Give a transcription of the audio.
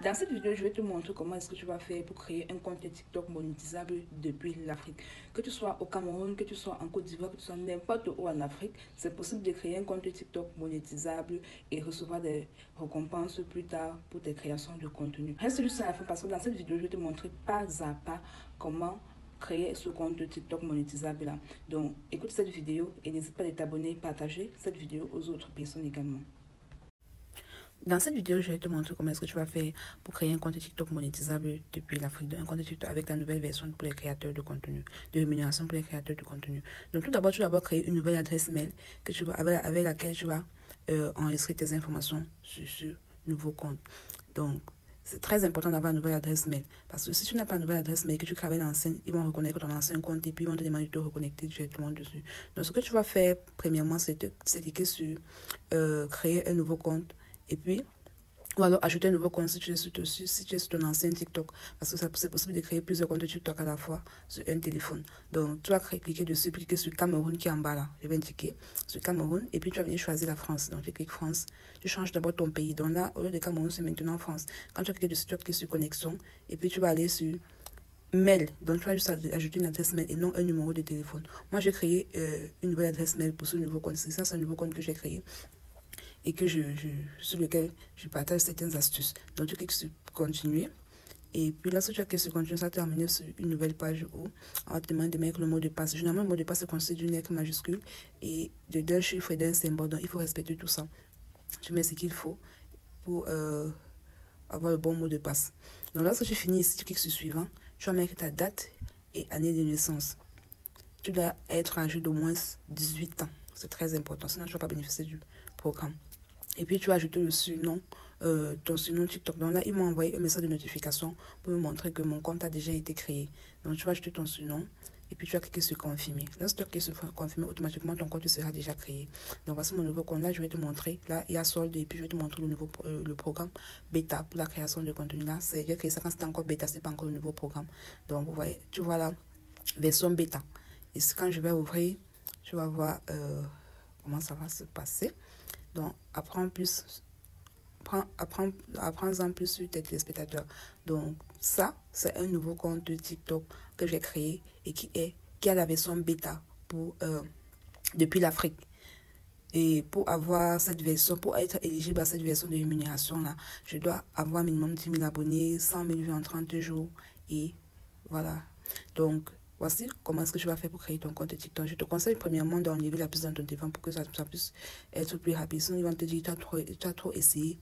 Dans cette vidéo, je vais te montrer comment est-ce que tu vas faire pour créer un compte TikTok monétisable depuis l'Afrique. Que tu sois au Cameroun, que tu sois en Côte d'Ivoire, que tu sois n'importe où en Afrique, c'est possible de créer un compte TikTok monétisable et recevoir des récompenses plus tard pour tes créations de contenu. Reste juste à la fin parce que dans cette vidéo, je vais te montrer pas à pas comment créer ce compte TikTok monétisable là. Donc, écoute cette vidéo et n'hésite pas à t'abonner et partager cette vidéo aux autres personnes également. Dans cette vidéo, je vais te montrer comment est-ce que tu vas faire pour créer un compte TikTok monétisable depuis l'Afrique, un compte TikTok avec la nouvelle version pour les créateurs de contenu, de rémunération pour les créateurs de contenu. Donc tout d'abord, tu vas d'abord créer une nouvelle adresse mail que tu vas, avec laquelle tu vas enregistrer tes informations sur ce nouveau compte. Donc, c'est très important d'avoir une nouvelle adresse mail. Parce que si tu n'as pas une nouvelle adresse mail, que tu crées l'ancienne, ils vont reconnaître ton ancien compte et puis ils vont te demander de te reconnecter directement dessus. Donc, ce que tu vas faire, premièrement, c'est cliquer sur créer un nouveau compte. Et puis, ou alors ajouter un nouveau compte si tu es sur ton ancien TikTok. Parce que c'est possible de créer plusieurs comptes TikTok à la fois sur un téléphone. Donc, tu vas cliquer dessus, cliquer sur Cameroun qui est en bas là. Je vais indiquer sur Cameroun. Et puis, tu vas venir choisir la France. Donc, tu cliques France. Tu changes d'abord ton pays. Donc là, au lieu de Cameroun, c'est maintenant France. Quand tu vas cliquer dessus, tu vas cliquer sur Connexion. Et puis, tu vas aller sur Mail. Donc, tu vas juste ajouter une adresse mail et non un numéro de téléphone. Moi, j'ai créé une nouvelle adresse mail pour ce nouveau compte. C'est ça, c'est un nouveau compte que j'ai créé et que sur lequel je partage certaines astuces. Donc, tu cliques sur continuer. Et puis là, si tu as cliqué sur continuer, ça te amené sur une nouvelle page où on va te demander de mettre le mot de passe. Généralement, le mot de passe est constitué d'une lettre majuscule et de deux chiffres et d'un symbole. Donc, il faut respecter tout ça. Tu mets ce qu'il faut pour avoir le bon mot de passe. Donc, lorsque tu finis ici, tu cliques sur suivant. Tu vas mettre ta date et année de naissance. Tu dois être âgé d'au moins 18 ans. C'est très important, sinon tu ne vas pas bénéficier du programme. Et puis, tu vas ajouter le surnom, ton surnom TikTok. Donc là, ils m'ont envoyé un message de notification pour me montrer que mon compte a déjà été créé. Donc, tu vas ajouter ton surnom et puis tu vas cliquer sur confirmer. Lorsque tu cliques sur confirmer, automatiquement, ton compte sera déjà créé. Donc, voici mon nouveau compte. Là, je vais te montrer. Là, il y a solde et puis je vais te montrer le programme bêta pour la création de contenu. Là, j'ai créé ça quand c'était encore bêta, c'est pas encore le nouveau programme. Donc, vous voyez, tu vois la version bêta. Et quand je vais ouvrir, tu vas voir comment ça va se passer. Donc, apprends en plus sur tes téléspectateurs. Donc, ça, c'est un nouveau compte de TikTok que j'ai créé et qui a la version bêta depuis l'Afrique. Et pour avoir cette version, pour être éligible à cette version de rémunération-là, je dois avoir minimum 10 000 abonnés, 100 000 vues en 30 jours. Et voilà. Donc, voici comment est-ce que tu vas faire pour créer ton compte TikTok. Je te conseille premièrement d'enlever la puce dans ton téléphone pour que ça puisse être plus rapide. Sinon, ils vont te dire tu as trop essayé